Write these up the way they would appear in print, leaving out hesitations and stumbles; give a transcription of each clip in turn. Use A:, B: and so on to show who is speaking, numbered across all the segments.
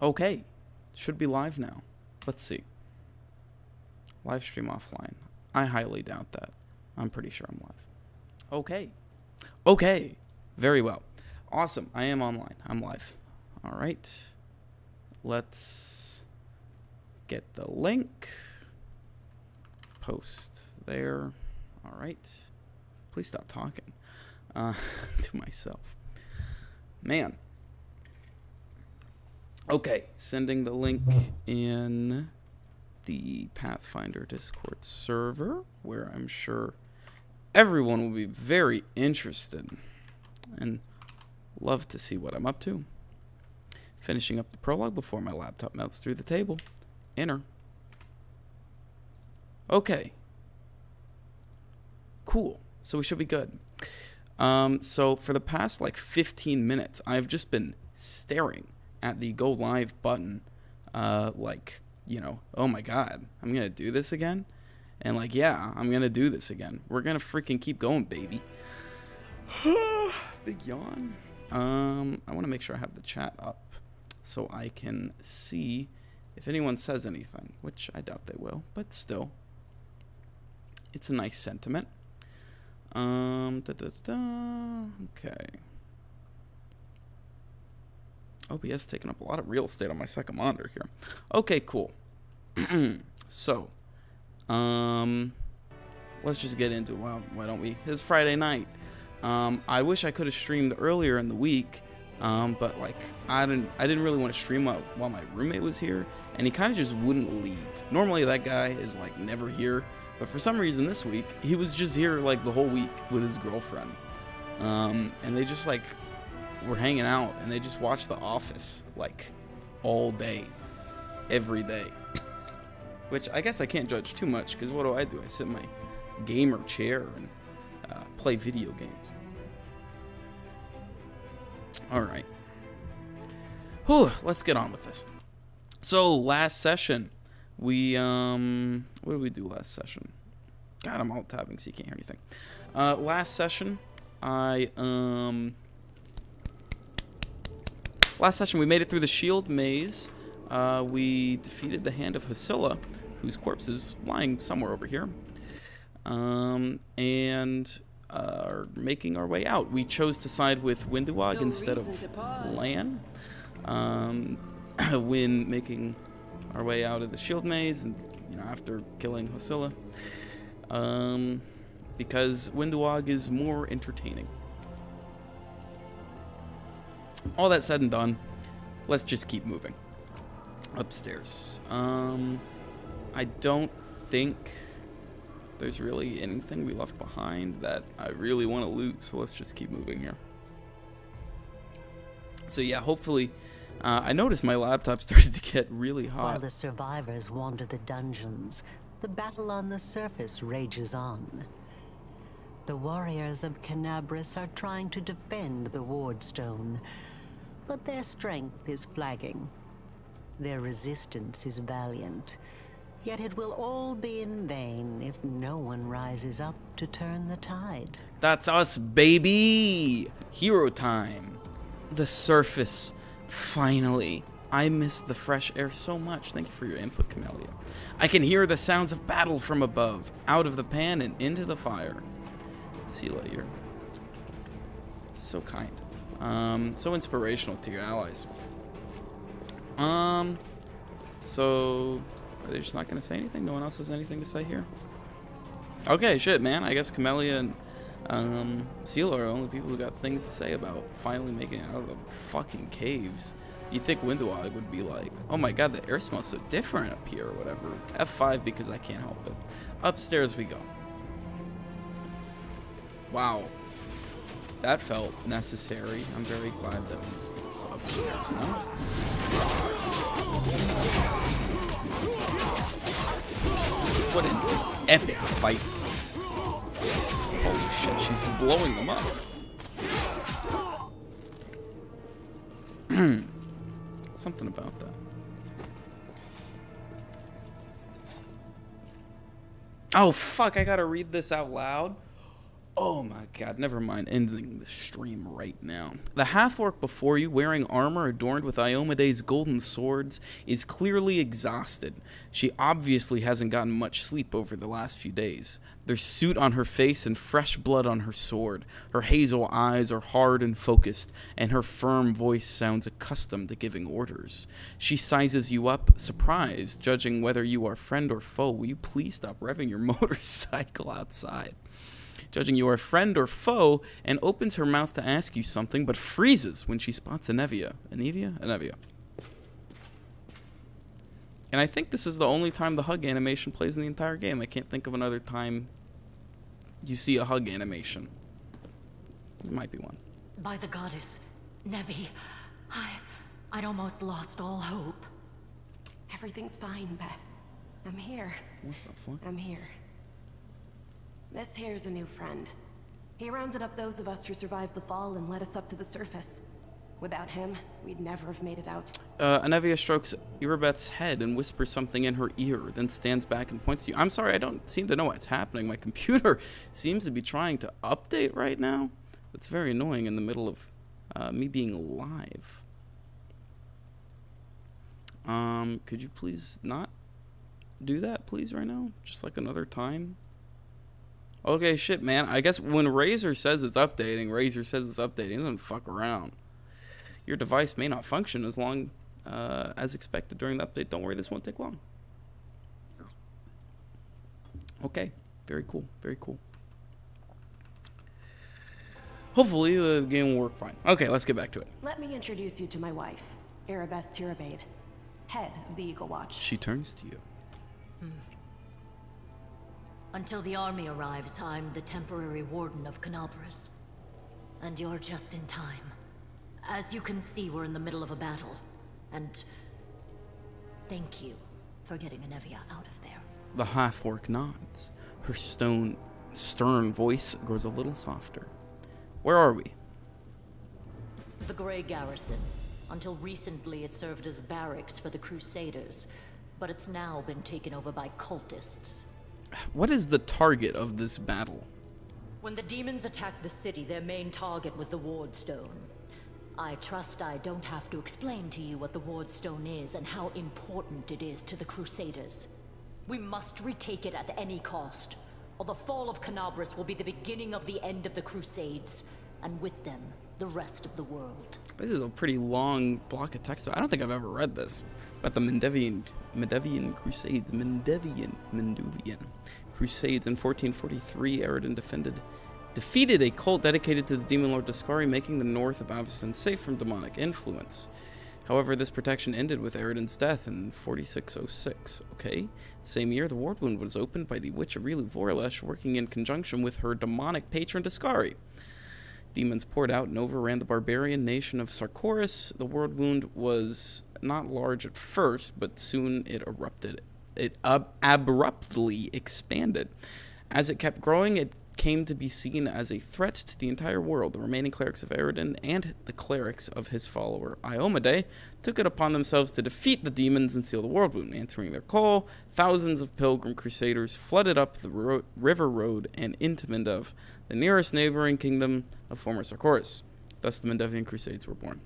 A: Okay. Should be live now. Let's see. Live stream offline. I highly doubt that. I'm pretty sure I'm live. Okay. Okay. Very well. Awesome. I am online. I'm live. All right. Let's get the link. Post there. All right. Please stop talking to myself. Man. Okay. Sending the link in the Pathfinder Discord server, where I'm sure everyone will be very interested and love to see what I'm up to. Finishing up the prologue before my laptop melts through the table. Enter. Okay. Cool. So we should be good. So for the past like 15 minutes, I've just been staring at the go live button, like, you know, oh my god, I'm gonna do this again? And like, yeah, I'm gonna do this again. We're gonna freaking keep going, baby. Big yawn. I want to make sure I have the chat up so I can see if anyone says anything, which I doubt they will, but still, it's a nice sentiment. Okay. OBS taking up a lot of real estate on my second monitor here. Okay, cool. So, let's just get into it. Why don't we? It's Friday night. I wish I could have streamed earlier in the week, but like I didn't really want to stream while my roommate was here, and he kind of just wouldn't leave. Normally that guy is like never here, but for some reason this week he was just here like the whole week with his girlfriend, and they just like were hanging out, and they just watched The Office like all day, every day. Which I guess I can't judge too much, because what do? I sit in my gamer chair and play video games. Alright. Whew, let's get on with this. So, last session, we, what did we do last session? God, I'm alt tabbing so you can't hear anything. Last session, last session we made it through the shield maze. We defeated the hand of Hysilla, whose corpse is lying somewhere over here. And are making our way out. We chose to side with Winduwag instead of Lan. When making our way out of the shield maze, and after killing Hysilla, because Winduwag is more entertaining. All that said and done, let's just keep moving upstairs. I don't think there's really anything we left behind that I really want to loot, so let's just keep moving here. So yeah, hopefully, I noticed my laptop started to get really hot.
B: While the survivors wander the dungeons, the battle on the surface rages on. The warriors of Canabris are trying to defend the wardstone, but their strength is flagging. Their resistance is valiant. Yet it will all be in vain if no one rises up to turn the tide.
A: That's us, baby! Hero time. The surface. Finally. I miss the fresh air so much. Thank you for your input, Camellia. I can hear the sounds of battle from above, out of the pan and into the fire. Sela, you're so kind. So inspirational to your allies. So... Are they just not going to say anything? No one else has anything to say here? Okay, shit, man. I guess Camellia and Sela are the only people who got things to say about finally making it out of the fucking caves. You'd think Winduwag would be like, oh my god, the air smells so different up here or whatever. F5 because I can't help it. Upstairs we go. Wow. That felt necessary. I'm very glad that we're upstairs now. What an epic fights. Holy shit, she's blowing them up. Something about that. Oh fuck, I gotta read this out loud. Oh my god, never mind. Ending the stream right now. The half-orc before you, wearing armor adorned with Iomede's golden swords, is clearly exhausted. She obviously hasn't gotten much sleep over the last few days. There's soot on her face and fresh blood on her sword. Her hazel eyes are hard and focused, and her firm voice sounds accustomed to giving orders. She sizes you up, surprised, judging whether you are friend or foe. Will you please stop revving your motorcycle outside? Judging you are friend or foe, and opens her mouth to ask you something, but freezes when she spots Anevia. Anevia. And I think this is the only time the hug animation plays in the entire game. I can't think of another time you see a hug animation. There might be one.
C: By the goddess, Nevi, I'd almost lost all hope.
D: Everything's fine, Beth. I'm here.
A: What the fuck?
D: I'm here. This here's a new friend. He rounded up those of us who survived the fall and led us up to the surface. Without him, we'd never have made it out.
A: Anevia strokes Irabeth's head and whispers something in her ear, then stands back and points to you. I'm sorry, I don't seem to know what's happening. My computer seems to be trying to update right now. It's very annoying in the middle of me being live. Could you please not do that, please, right now? Just like another time? Okay, shit, man. I guess when Razor says it's updating, Razor says it's updating. It doesn't fuck around. Your device may not function as long as expected during the update. Don't worry, this won't take long. Okay, very cool, very cool. Hopefully the game will work fine. Okay, let's get back to it.
D: Let me introduce you to my wife, Arabeth Tirabade, head of the Eagle Watch.
A: She turns to you.
C: Until the army arrives, I'm the temporary warden of Canabras. And you're just in time. As you can see, we're in the middle of a battle. And thank you for getting Anevia out of there.
A: The half-orc nods. Her stern voice grows a little softer. Where are we?
C: The Grey Garrison. Until recently, it served as barracks for the Crusaders. But it's now been taken over by cultists.
A: What is the target of this battle?
C: When the demons attacked the city, their main target was the Wardstone. I trust I don't have to explain to you what the Wardstone is and how important it is to the Crusaders. We must retake it at any cost, or the fall of Canabras will be the beginning of the end of the Crusades, and with them, the rest of the world.
A: This is a pretty long block of text. I don't think I've ever read this. About the Mendevian Crusades. Mendevian Crusades. In 1443, Aroden defeated a cult dedicated to the demon lord Dascari, making the north of Avestan safe from demonic influence. However, this protection ended with Aroden's death in 4606. Okay. Same year, the ward wound was opened by the witch Aurilu Vorlesh, working in conjunction with her demonic patron Dascari. Demons poured out and overran the barbarian nation of Sarkoris. The ward wound was not large at first, but soon it erupted. It abruptly expanded. As it kept growing, it came to be seen as a threat to the entire world. The remaining clerics of Aroden and the clerics of his follower Iomade took it upon themselves to defeat the demons and seal the world wound. Answering their call, thousands of pilgrim crusaders flooded up the river road and into Mendev, the nearest neighboring kingdom of former Sarkoris. Thus the Mendevian Crusades were born.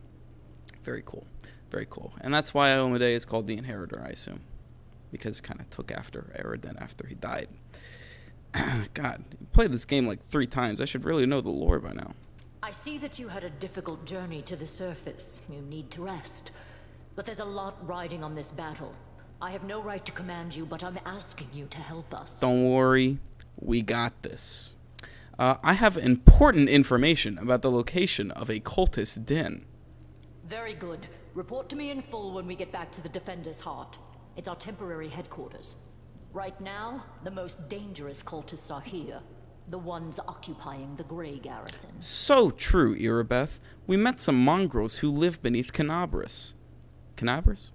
A: Very cool. Very cool. And that's why Iomade is called the Inheritor, I assume. Because it kind of took after Aroden after he died. God, you played this game like 3 times. I should really know the lore by now.
C: I see that you had a difficult journey to the surface. You need to rest. But there's a lot riding on this battle. I have no right to command you, but I'm asking you to help us.
A: Don't worry. We got this. I have important information about the location of a cultist den.
C: Very good. Report to me in full when we get back to the Defender's Heart. It's our temporary headquarters. Right now, the most dangerous cultists are here. The ones occupying the Grey Garrison.
A: So true, Irabeth. We met some mongrels who live beneath Canabras. Canabras?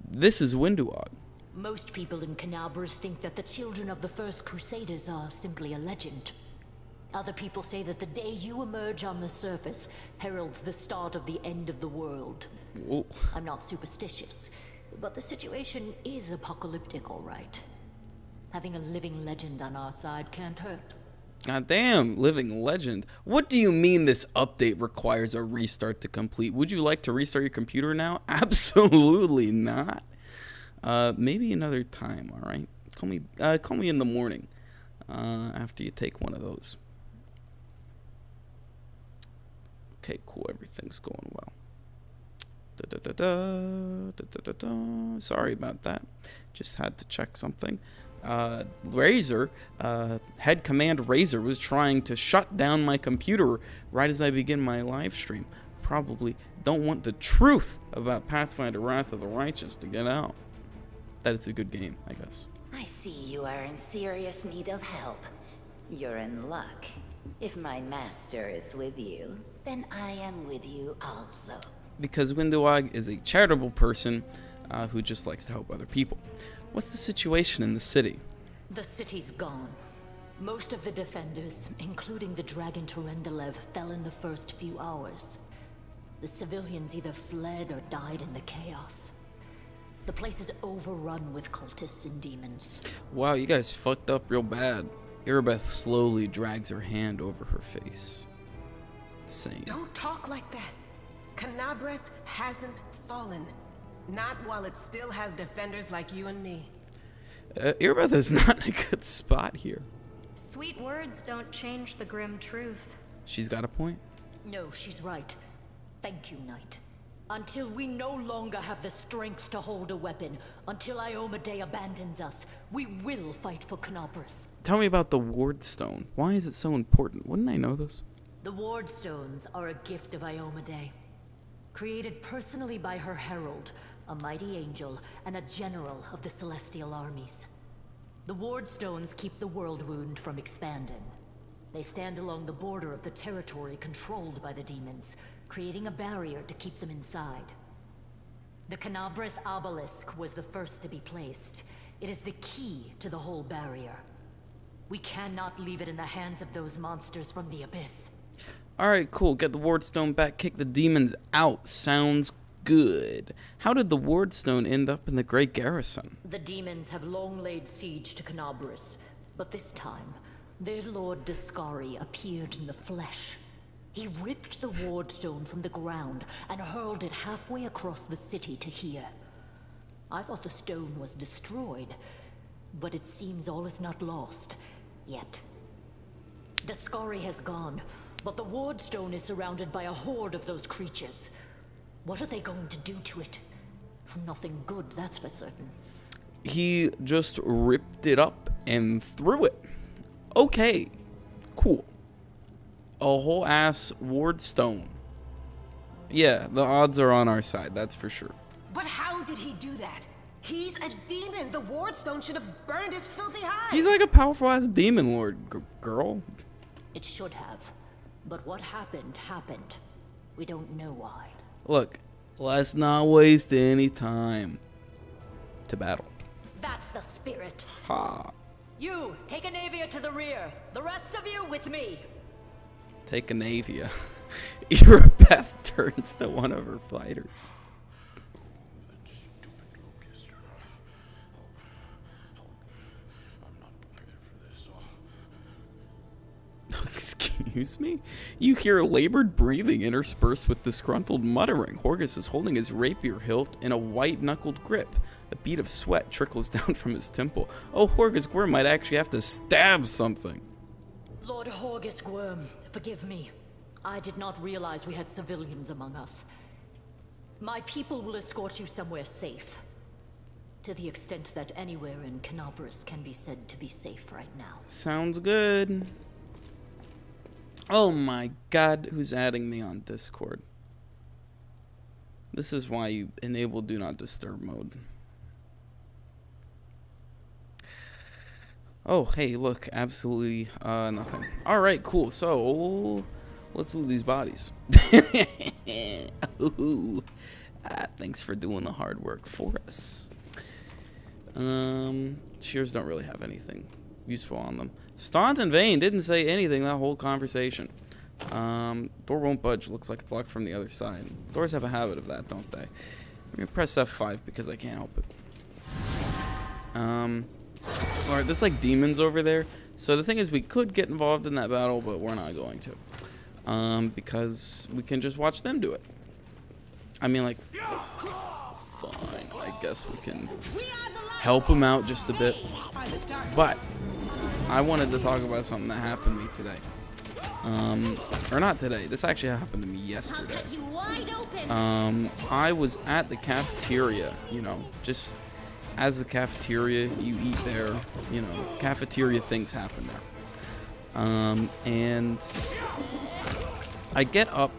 A: This is Winduog.
C: Most people in Canabras think that the children of the First Crusaders are simply a legend. Other people say that the day you emerge on the surface heralds the start of the end of the world.
A: Whoa.
C: I'm not superstitious, but the situation is apocalyptic, all right. Having a living legend on our side can't hurt.
A: God damn, living legend. What do you mean this update requires a restart to complete? Would you like to restart your computer now? Absolutely not. Maybe another time, all right? Call me in the morning after you take one of those. Okay, cool. Everything's going well. Sorry about that. Just had to check something. Razor, head command Razor was trying to shut down my computer right as I begin my live stream. Probably don't want the truth about Pathfinder Wrath of the Righteous to get out. That it's a good game, I guess.
E: I see you are in serious need of help. You're in luck. If my master is with you, then I am with you also.
A: Because Windowag is a charitable person who just likes to help other people. What's the situation in the city?
C: The city's gone. Most of the defenders, including the Dragon Terendelev, fell in the first few hours. The civilians either fled or died in the chaos. The place is overrun with cultists and demons.
A: Wow, you guys fucked up real bad. Irabeth slowly drags her hand over her face, saying,
F: Don't talk like that. Canabres hasn't fallen. Not while it still has defenders like you and me.
A: Irabeth is not in a good spot here.
G: Sweet words don't change the grim truth.
A: She's got a point.
C: No, she's right. Thank you, Knight. Until we no longer have the strength to hold a weapon, until Iomedae abandons us, we will fight for Canabres.
A: Tell me about the Ward Stone. Why is it so important? Wouldn't I know this?
C: The Ward Stones are a gift of Iomedae. Created personally by her herald, a mighty angel, and a general of the celestial armies. The Ward Stones keep the world wound from expanding. They stand along the border of the territory controlled by the demons, creating a barrier to keep them inside. The Canabres obelisk was the first to be placed. It is the key to the whole barrier. We cannot leave it in the hands of those monsters from the abyss.
A: Alright, cool. Get the Ward Stone back, kick the demons out. Sounds good. How did the Ward Stone end up in the Great Garrison?
C: The demons have long laid siege to Canabres, but this time, their lord Discari appeared in the flesh. He ripped the Ward Stone from the ground and hurled it halfway across the city to here. I thought the stone was destroyed, but it seems all is not lost, yet. Discari has gone, but the Ward Stone is surrounded by a horde of those creatures. What are they going to do to it? Nothing good, that's for certain.
A: He just ripped it up and threw it. Okay, cool. A whole ass Ward Stone. Yeah, the odds are on our side, that's for sure.
F: But how did he do that? He's a demon. The Ward Stone should have burned his filthy hide.
A: He's like a powerful ass demon lord, girl.
C: It should have. But what happened, happened. We don't know why.
A: Look, let's not waste any time to battle.
C: That's the spirit.
A: Ha.
C: You, take Anavia to the rear. The rest of you with me.
A: Take Anavia. Irabeth turns to one of her fighters. Excuse me? You hear labored breathing interspersed with disgruntled muttering. Horgus is holding his rapier hilt in a white-knuckled grip. A bead of sweat trickles down from his temple. Oh, Horgus Gwyrm might actually have to stab something.
C: Lord Horgus Gwyrm, forgive me. I did not realize we had civilians among us. My people will escort you somewhere safe. To the extent that anywhere in Canabres can be said to be safe right now.
A: Sounds good. Oh my god, who's adding me on Discord? This is why you enable Do Not Disturb mode. Oh, hey, look, absolutely nothing. Alright, cool, so let's loot these bodies. Ooh. Thanks for doing the hard work for us. Shears don't really have anything useful on them. Staunton Vane didn't say anything that whole conversation. Door won't budge. Looks like it's locked from the other side. Doors have a habit of that, don't they? I'm gonna press F5 because I can't help it. Alright, there's like demons over there. So the thing is, we could get involved in that battle, but we're not going to. Because we can just watch them do it. I mean, like, fine, I guess we can help them out just a bit. But I wanted to talk about something that happened to me today. Or not today. This actually happened to me yesterday. I was at the cafeteria, you know, just as the cafeteria, you eat there, you know, cafeteria things happen there. And I get up.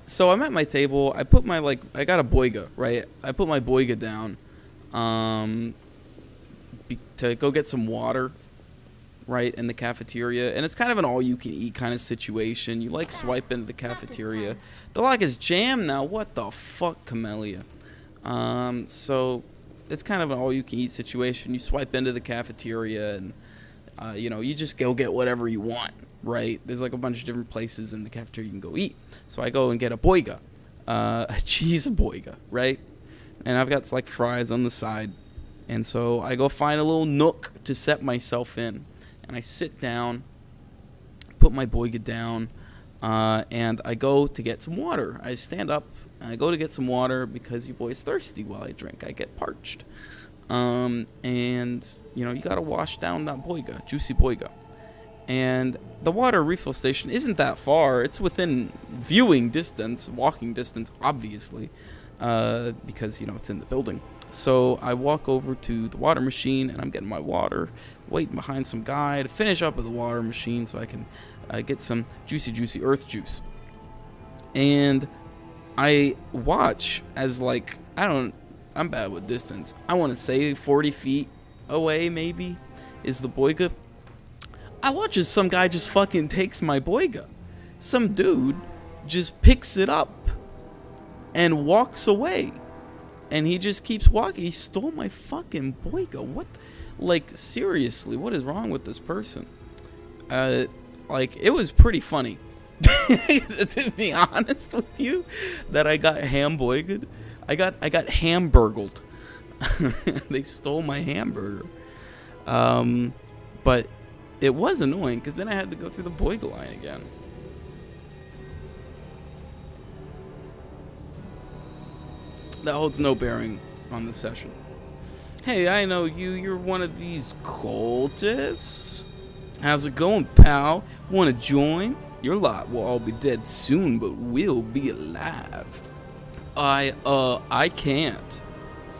A: So I'm at my table. I put my, like, I got a boiga, right? I put my boiga down to go get some water, right, in the cafeteria. And it's kind of an all-you-can-eat kind of situation. You, like, swipe into the cafeteria. The lock is jammed now. What the fuck, Camellia? So it's kind of an all-you-can-eat situation. You swipe into the cafeteria and, you know, you just go get whatever you want, right? There's, like, a bunch of different places in the cafeteria you can go eat. So I go and get a boiga, a cheese boiga, right? And I've got, like, fries on the side. And so I go find a little nook to set myself in. And I sit down, put my boiga down, and I go to get some water. I stand up, and I go to get some water because you boy's thirsty while I drink. I get parched. And, you know, you got to wash down that boiga, juicy boiga. And the water refill station isn't that far. It's within viewing distance, walking distance, obviously, because, you know, it's in the building. So I walk over to the water machine, and I'm getting my water, waiting behind some guy to finish up with the water machine so I can get some juicy earth juice. And I watch as, like, I'm bad with distance. I want to say 40 feet away, maybe, is the boiga. I watch as some guy just fucking takes my boiga. Some dude just picks it up and walks away. And he just keeps walking. He stole my fucking boiga. What? Like, seriously, what is wrong with this person? Like, it was pretty funny. To be honest with you, that I got hamburgered. I got hamburgled. They stole my hamburger. But it was annoying because then I had to go through the boiga line again. That holds no bearing on the session. Hey, I know you. You're one of these cultists. How's it going, pal? Want to join? Your lot will all be dead soon, but we'll be alive. I can't.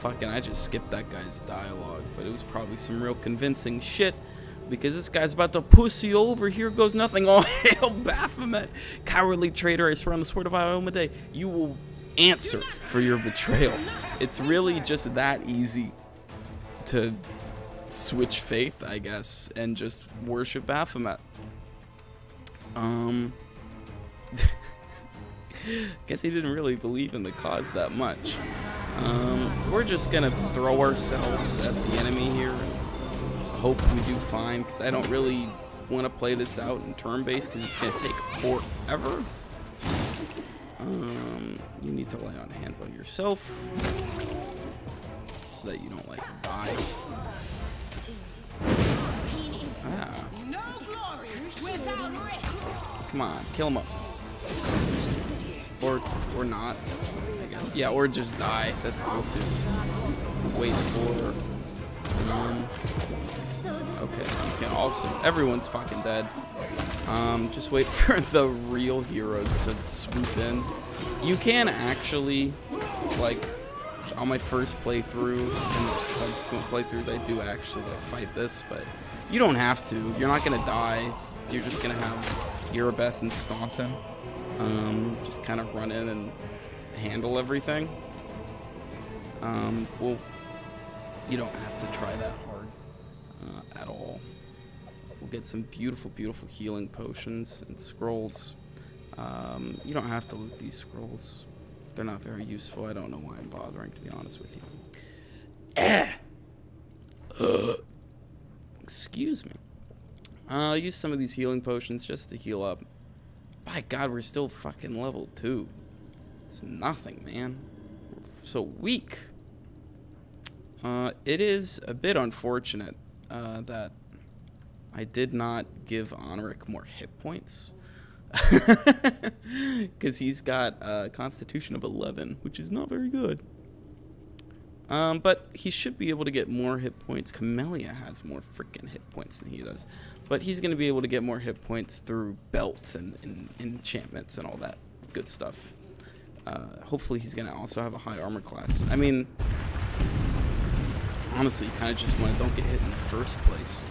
A: Fucking, I just skipped that guy's dialogue, but it was probably some real convincing shit. Because this guy's about to pussy over. Here goes nothing. Oh, hail Baphomet. Cowardly traitor, I swear on the sword of Iomade, you will answer for your betrayal. It's really just that easy to switch faith, I guess, and just worship Baphomet. Guess he didn't really believe in the cause that much. We're just gonna throw ourselves at the enemy here and hope we do fine, because I don't really want to play this out in turn-based because it's gonna take forever. You need to lay on hands on yourself so that you don't, like, die. Ah. Come on, kill him up. Or not, I guess. Yeah, or just die. That's cool too. Wait for. Okay, you can also. Everyone's fucking dead. Just wait for the real heroes to swoop in. You can actually, like, on my first playthrough and subsequent playthroughs, I do actually, like, fight this, but you don't have to. You're not gonna die. You're just gonna have Erebeth and Staunton just kind of run in and handle everything. Well, you don't have to try that hard at all. We'll get some beautiful healing potions and scrolls. You don't have to loot these scrolls. They're not very useful. I don't know why I'm bothering, to be honest with you. Excuse me. I'll use some of these healing potions just to heal up. By God, we're still fucking level 2. It's nothing, man. We're so weak. It is a bit unfortunate that I did not give Anric more hit points. Because he's got a constitution of 11, which is not very good. But he should be able to get more hit points. Camellia has more freaking hit points than he does. But he's going to be able to get more hit points through belts and enchantments and all that good stuff. Hopefully he's going to also have a high armor class. I mean, honestly, you kind of just want to don't get hit in the first place.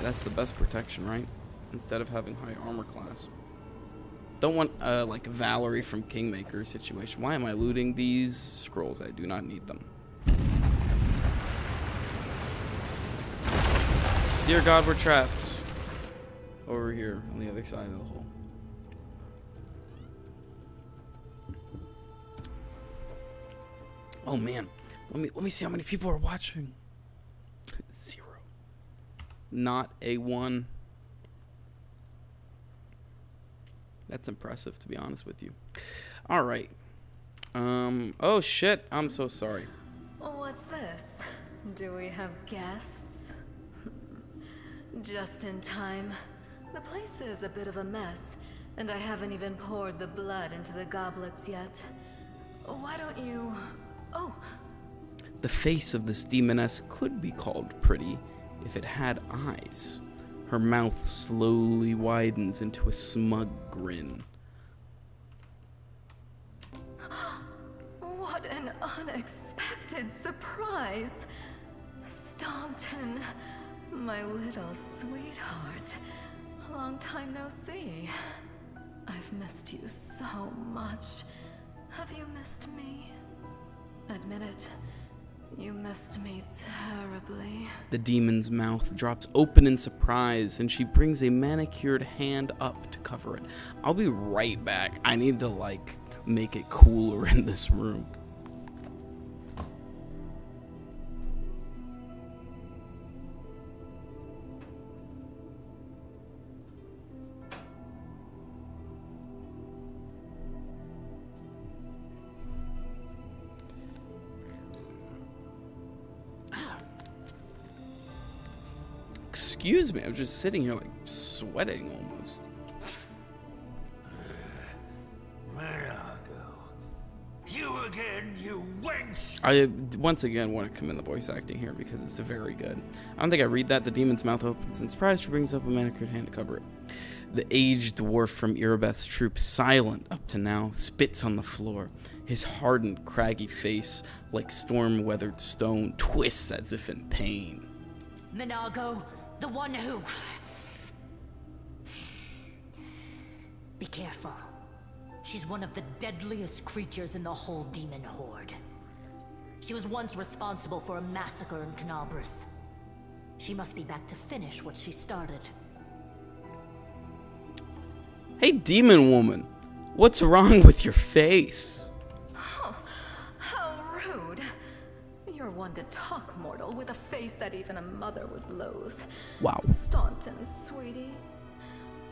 A: That's the best protection, right? Instead of having high armor class. Don't want like Valerie from Kingmaker situation. Why am I looting these scrolls? I do not need them. Dear God, we're trapped. Over here on the other side of the hole. Oh man, let me see how many people are watching. 0. Not a 1. That's impressive, to be honest with you. All right. Oh shit, I'm so sorry.
H: What's this? Do we have guests? Just in time. The place is a bit of a mess, and I haven't even poured the blood into the goblets yet. Why don't you... Oh.
A: The face of this demoness could be called pretty if it had eyes. Her mouth slowly widens into a smug grin.
H: What an unexpected surprise! Staunton, my little sweetheart. Long time no see. I've missed you so much. Have you missed me? Admit it. You missed me terribly.
A: The demon's mouth drops open in surprise, and she brings a manicured hand up to cover it. I'll be right back. I need to, like, make it cooler in this room. Excuse me, I'm just sitting here like sweating almost.
I: You again, you wench!
A: I once again want to commend the voice acting here because it's very good. I don't think I read that. The demon's mouth opens in surprise. She brings up a manicured hand to cover it. The aged dwarf from Erebeth's troop, silent up to now, spits on the floor. His hardened, craggy face, like storm-weathered stone, twists as if in pain.
C: Minago, the one who... Be careful. She's one of the deadliest creatures in the whole demon horde. She was once responsible for a massacre in Canabris. She must be back to finish what she started.
A: Hey, demon woman, what's wrong with your face?
H: Oh, how rude. You're one to talk, mortal, with a face that even a mother would loathe.
A: Wow.
H: Staunton, sweetie.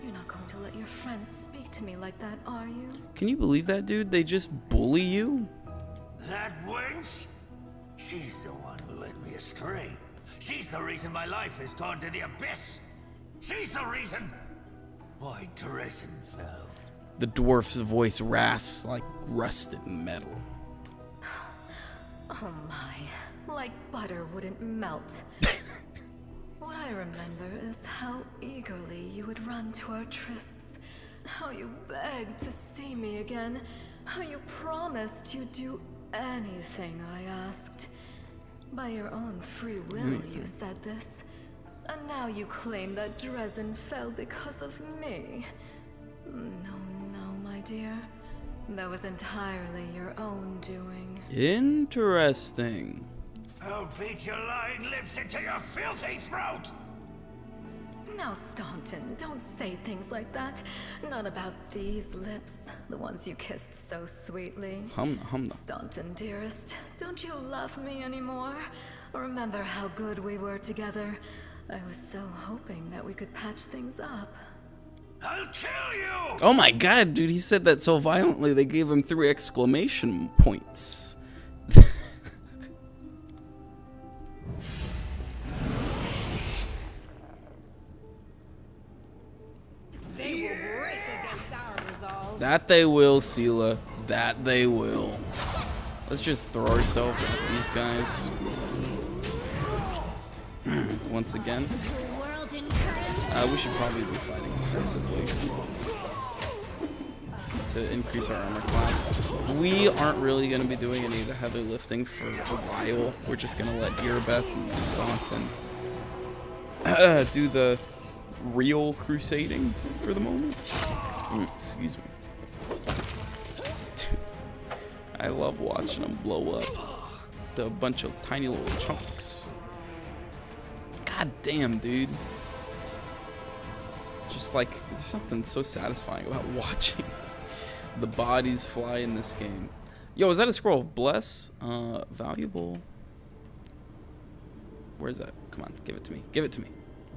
H: You're not going to let your friends speak to me like that, are you?
A: Can you believe that, dude? They just bully you?
I: That wench? She's the one who led me astray. She's the reason my life has gone to the abyss. She's the reason why Dresden fell.
A: The dwarf's voice rasps like rusted metal.
H: Oh my, like butter wouldn't melt. What I remember is how eagerly you would run to our trysts, how you begged to see me again, how you promised you'd do anything I asked. By your own free will, you said this. And now you claim that Dresden fell because of me. No, my dear. That was entirely your own doing.
A: Interesting.
I: I'll beat your lying lips into your filthy throat!
H: Now, Staunton, don't say things like that. Not about these lips, the ones you kissed so sweetly.
A: Humna.
H: Staunton, dearest, don't you love me anymore? Remember how good we were together? I was so hoping that we could patch things up.
I: I'll kill you!
A: Oh my god, dude, he said that so violently they gave him 3 exclamation points. That they will, Sela. That they will. Let's just throw ourselves at these guys. Once again. We should probably be fighting offensively to increase our armor class. We aren't really going to be doing any of the heavy lifting for a while. We're just going to let Earbeth and Staunton do the real crusading for the moment. Excuse me. I love watching them blow up. A bunch of tiny little chunks. God damn, dude. Just like, there's something so satisfying about watching the bodies fly in this game. Yo, is that a scroll of bless? Valuable. Where's that? Come on, give it to me. Give it to me.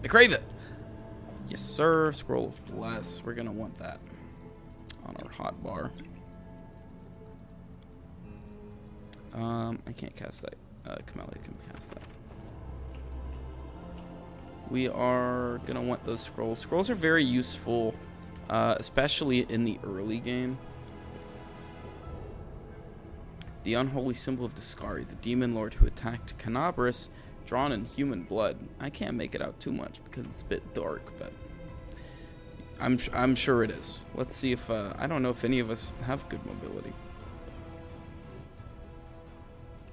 A: I crave it. Yes, sir. Scroll of bless. We're gonna want that on our hot bar. I can't cast that. Kamali can cast that. We are gonna want those scrolls. Scrolls are very useful, especially in the early game. The unholy symbol of Discari, the demon lord who attacked Canabris, drawn in human blood. I can't make it out too much because it's a bit dark, but I'm sure it is. Let's see if I don't know if any of us have good mobility.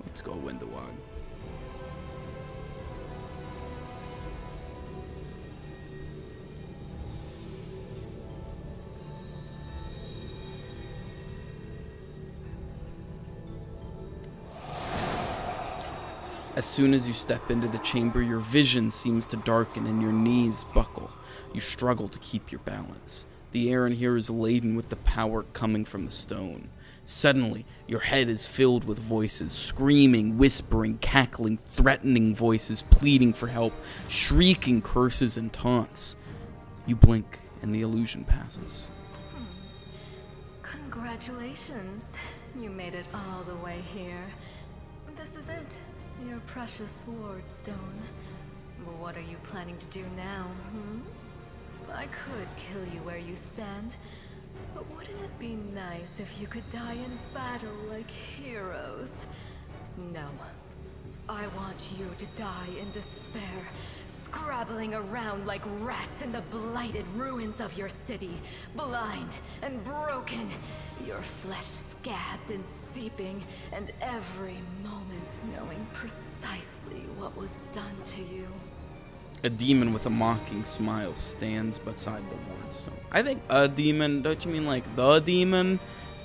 A: Let's go Windowog. As soon as you step into the chamber, your vision seems to darken and your knees buckle. You struggle to keep your balance. The air in here is laden with the power coming from the stone. Suddenly, your head is filled with voices, screaming, whispering, cackling, threatening voices, pleading for help, shrieking curses and taunts. You blink, and the illusion passes.
H: Congratulations. You made it all the way here. This is it. Your precious ward stone. Well, what are you planning to do now, I could kill you where you stand, but wouldn't it be nice if you could die in battle like heroes? No. I want you to die in despair, scrabbling around like rats in the blighted ruins of your city, blind and broken, your flesh scabbed and seeping, and every moment knowing precisely what was done to you.
A: A demon with a mocking smile stands beside the wardstone. I think a demon, don't you mean like the demon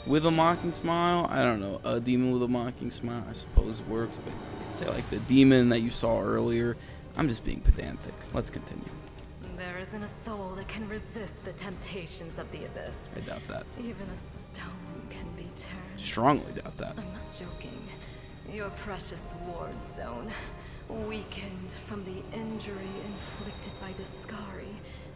A: with a mocking smile? I don't know, a demon with a mocking smile I suppose works, but you could say like the demon that you saw earlier. I'm just being pedantic. Let's continue.
H: There isn't a soul that can resist the temptations of the abyss.
A: I doubt that.
H: Even a stone can be turned.
A: Strongly doubt that.
H: I'm not joking. Your precious wardstone, weakened from the injury inflicted by Discari,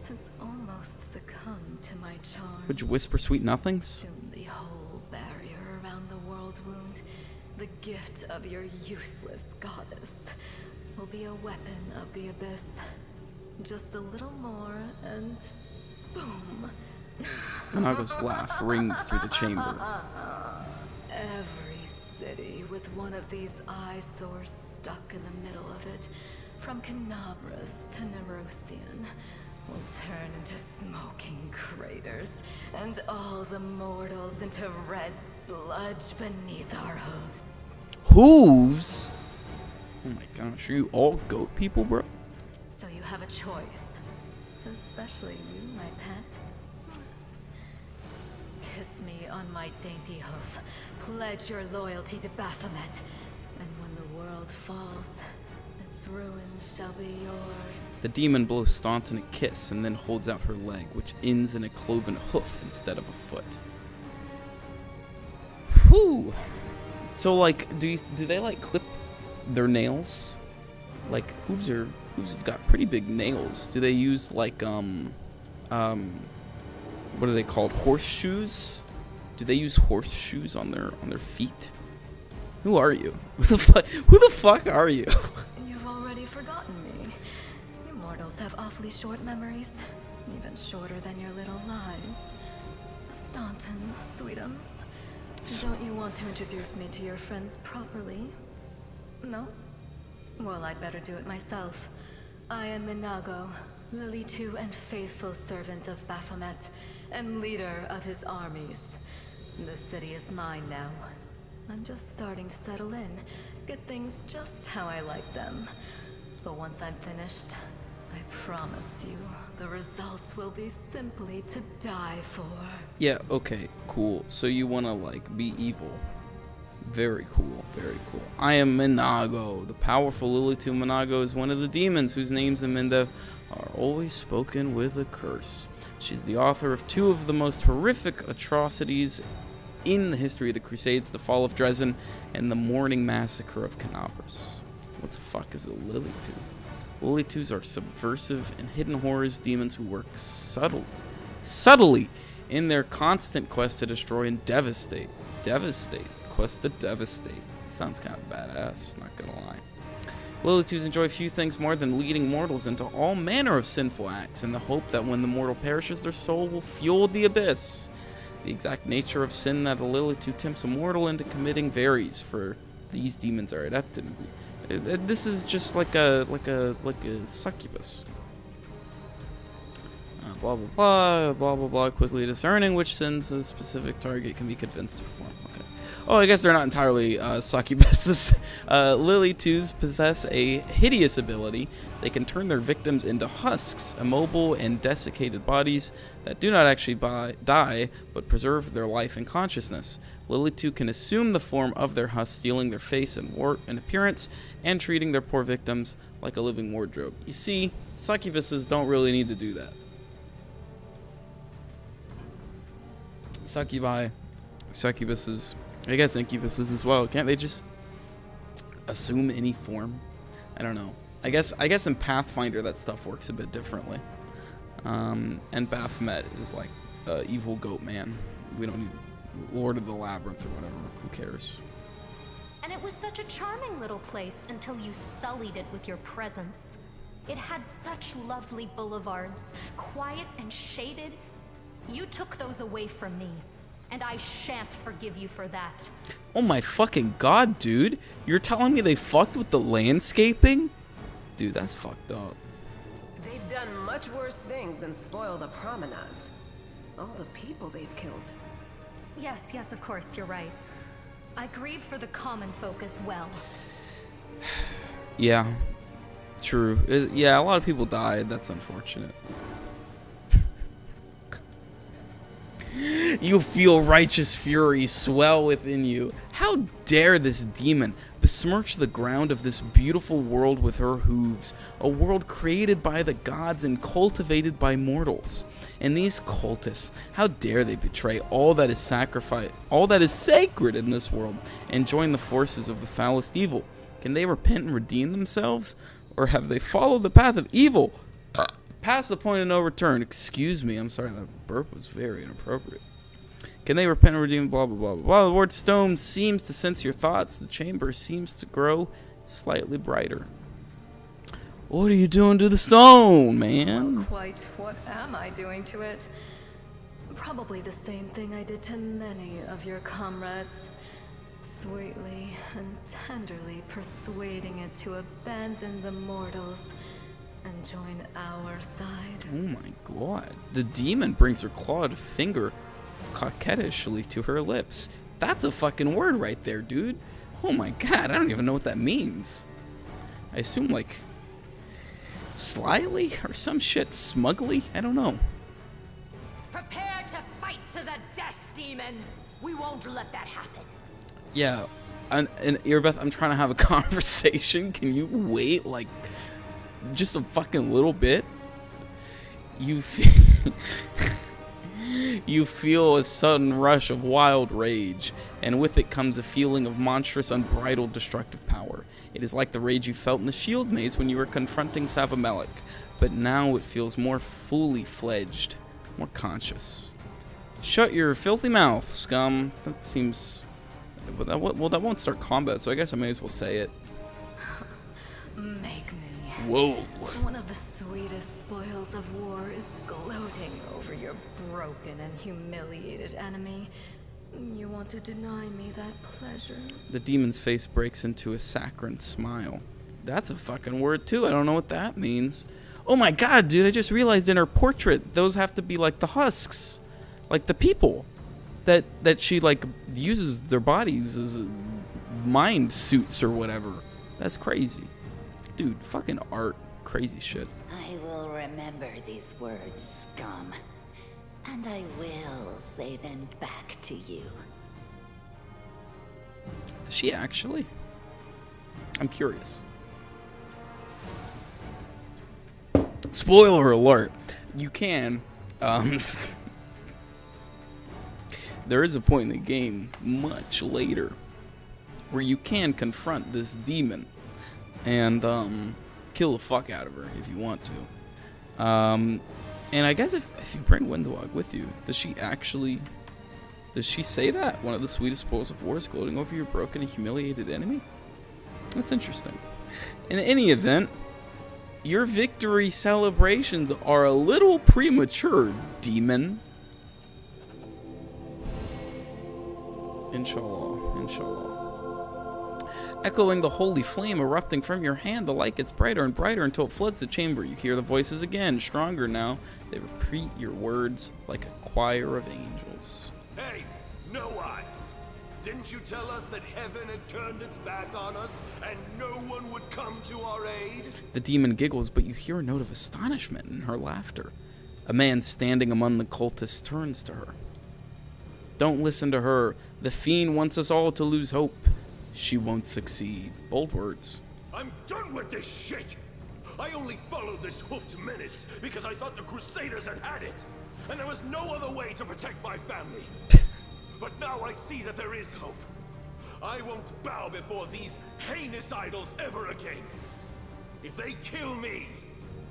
H: has almost succumbed to my charm.
A: Would you whisper sweet nothings?
H: Soon the whole barrier around the world wound, the gift of your useless goddess, will be a weapon of the abyss. Just a little more, and boom.
A: Naga's laugh rings through the chamber.
H: Every city with one of these eyesores stuck in the middle of it, from Canabris to Nerosian, will turn into smoking craters, and all the mortals into red sludge beneath our hooves.
A: Hooves? Oh my gosh, are you all goat people, bro?
H: So you have a choice. Especially you, my pet. Kiss me on my dainty hoof. Pledge your loyalty to Baphomet. And when the world falls, its ruins shall be yours.
A: The demon blows Staunton a kiss and then holds out her leg, which ends in a cloven hoof instead of a foot. Whew. So, like, do they, like, clip their nails? Like, hooves have got pretty big nails. Do they use, like, what are they called? Horseshoes? Do they use horseshoes on their feet? Who are you? Who the fuck are you?
H: You've already forgotten me. You mortals have awfully short memories. Even shorter than your little lives. Staunton, sweetums. Don't you want to introduce me to your friends properly? No? Well, I'd better do it myself. I am Minago, Lily II and faithful servant of Baphomet, and leader of his armies. The city is mine now. I'm just starting to settle in, get things just how I like them. But once I'm finished, I promise you, the results will be simply to die for.
A: Yeah, okay, cool. So you want to, like, be evil. Very cool, very cool. I am Minago. The powerful Lily II Minago is one of the demons whose names in Mindev are always spoken with a curse. She's the author of two of the most horrific atrocities in the history of the Crusades, the Fall of Dresden and the Morning Massacre of Canabras. What the fuck is a Lily II? Lily IIs are subversive and hidden horrors demons who work subtly in their constant quest to destroy and devastate. Quest to devastate. Sounds kind of badass, not gonna lie. Lily IIs enjoy few things more than leading mortals into all manner of sinful acts in the hope that when the mortal perishes, their soul will fuel the abyss. The exact nature of sin that a Lily II tempts a mortal into committing varies, for these demons are adept in. This is just like a succubus. Blah blah blah blah blah blah. Quickly discerning which sins a specific target can be convinced to perform. Okay. Oh, I guess they're not entirely succubuses. Lily IIs possess a hideous ability. They can turn their victims into husks, immobile and desiccated bodies that do not actually die, but preserve their life and consciousness. Lily II can assume the form of their husk, stealing their face and appearance, and treating their poor victims like a living wardrobe. You see, succubuses don't really need to do that. Succubuses, I guess incubuses as well. Can't they just assume any form? I don't know. I guess in Pathfinder that stuff works a bit differently. And Baphomet is like evil goat man. We don't need Lord of the Labyrinth or whatever. Who cares?
G: And it was such a charming little place until you sullied it with your presence. It had such lovely boulevards, quiet and shaded. You took those away from me, and I shan't forgive you for that.
A: Oh my fucking god, dude. You're telling me they fucked with the landscaping? Dude, that's fucked up.
F: They've done much worse things than spoil the promenades. All the people they've killed.
G: Yes, of course, you're right. I grieve for the common folk as well.
A: Yeah, true. Yeah, a lot of people died. That's unfortunate. You feel righteous fury swell within you. How dare this demon besmirch the ground of this beautiful world with her hooves, a world created by the gods and cultivated by mortals. And these cultists, how dare they betray all that is sacred in this world, and join the forces of the foulest evil? Can they repent and redeem themselves, or have they followed the path of evil past the point of no return? Excuse me, I'm sorry, that burp was very inappropriate. Can they repent and redeem, blah, blah, blah, blah, blah. The word stone seems to sense your thoughts. The chamber seems to grow slightly brighter. What are you doing to the stone, man?
H: Well, quite what am I doing to it? Probably the same thing I did to many of your comrades. Sweetly and tenderly persuading it to abandon the mortals and join our side.
A: Oh my god. The demon brings her clawed finger coquettishly to her lips. That's a fucking word right there, dude. Oh my god, I don't even know what that means. I assume like slyly or some shit, smugly? I don't know.
C: Prepare to fight to the death, demon! We won't let that happen.
A: Yeah, and Earbeth, I'm trying to have a conversation. Can you wait like just a fucking little bit? You feel a sudden rush of wild rage, and with it comes a feeling of monstrous, unbridled, destructive power. It is like the rage you felt in the Shield Maze when you were confronting Savamelech, but now it feels more fully fledged, more conscious. Shut your filthy mouth, scum. That seems... Well, that won't start combat, so I guess I may as well say it.
H: Make me
A: Whoa.
H: One of the sweetest spoils of war is gloating over your broken and humiliated enemy. You want to deny me that pleasure?
A: The demon's face breaks into a saccharine smile. That's a fucking word too. I don't know what that means. Oh my god, dude, I just realized in her portrait, those have to be like the husks. Like the people that she like uses their bodies as mind suits or whatever. That's crazy. Dude, fucking art. Crazy shit.
E: I will remember these words, scum. And I will say them back to you.
A: Does she actually? I'm curious. Spoiler alert. You can. There is a point in the game much later where you can confront this demon and kill the fuck out of her if you want to. And I guess if you bring Windwalk with you, does she say that? One of the sweetest spoils of war is gloating over your broken and humiliated enemy? That's interesting. In any event, your victory celebrations are a little premature, demon. Inshallah, inshallah. Echoing the holy flame erupting from your hand, the light gets brighter and brighter until it floods the chamber. You hear the voices again, stronger now. They repeat your words like a choir of angels.
J: Hey, no eyes! Didn't you tell us that heaven had turned its back on us and no one would come to our aid?
A: The demon giggles, but you hear a note of astonishment in her laughter. A man standing among the cultists turns to her. Don't listen to her. The fiend wants us all to lose hope. She won't succeed. Bold words.
J: I'm done with this shit! I only followed this hoofed menace because I thought the Crusaders had it, and there was no other way to protect my family. But now I see that there is hope. I won't bow before these heinous idols ever again. If they kill me,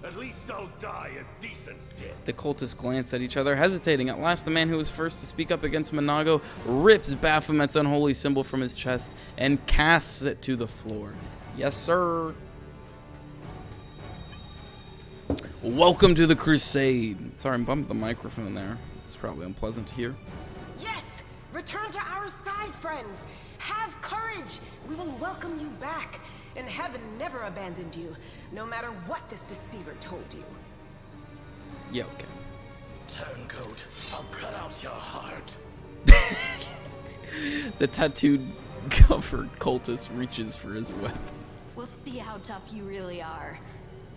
J: at least I'll die a decent death.
A: The cultists glance at each other, hesitating. At last, the man who was first to speak up against Monago rips Baphomet's unholy symbol from his chest and casts it to the floor. Yes, sir. Welcome to the crusade. Sorry, I bumped the microphone there. It's probably unpleasant to hear.
F: Yes! Return to our side, friends! Have courage! We will welcome you back. And heaven never abandoned you, no matter what this deceiver told you.
A: Yeah, okay.
J: Turncoat, I'll cut out your heart.
A: The tattooed covered cultist reaches for his weapon.
C: We'll see how tough you really are.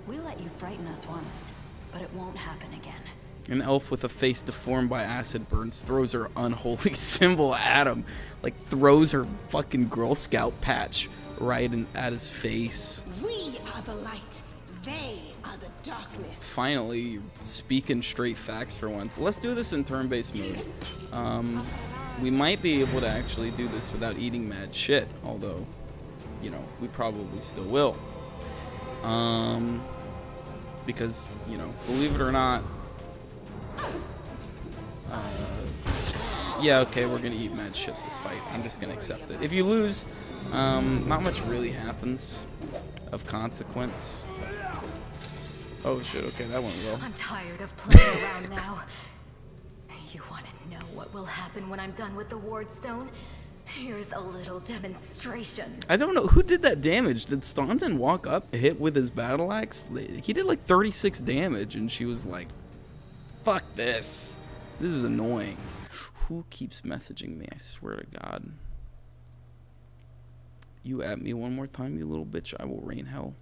C: We let you frighten us once, but it won't happen again.
A: An elf with a face deformed by acid burns throws her unholy symbol at him. Like, throws her fucking Girl Scout patch right at his face.
F: We are the light. They are the darkness.
A: Finally, you're speaking straight facts for once. Let's do this in turn-based mode. We might be able to actually do this without eating mad shit, although, you know, we probably still will. Because, you know, believe it or not, yeah, okay, we're gonna eat mad shit this fight. I'm just gonna accept it. If you lose, not much really happens of consequence. Oh shit, okay, that went well.
H: I'm tired of playing around now. You want to know what will happen when I'm done with the Wardstone? Here's a little demonstration.
A: I don't know, who did that damage? Did Staunton walk up, hit with his battle axe? He did like 36 damage, and she was like, fuck this. This is annoying. Who keeps messaging me? I swear to God. You at me one more time, you little bitch, I will rain hell.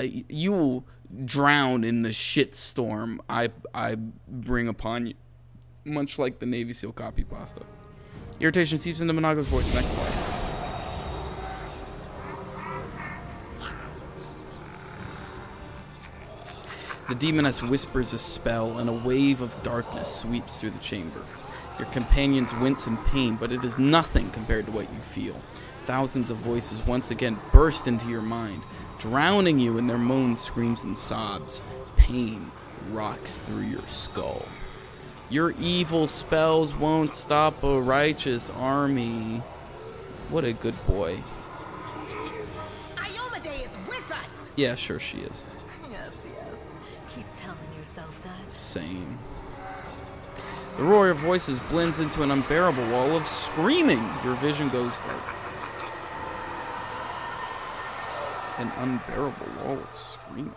A: You will drown in the shit storm I bring upon you. Much like the Navy SEAL copy pasta. Irritation seeps into Monago's voice. Next slide. The demoness whispers a spell, and a wave of darkness sweeps through the chamber. Your companions wince in pain, but it is nothing compared to what you feel. Thousands of voices once again burst into your mind, drowning you in their moans, screams, and sobs. Pain rocks through your skull. Your evil spells won't stop a righteous army. What a good boy.
F: Iomade is with us!
A: Yeah, sure she is. saying. The roar of voices blends into an unbearable wall of screaming. Your vision goes dark. An unbearable wall of screaming.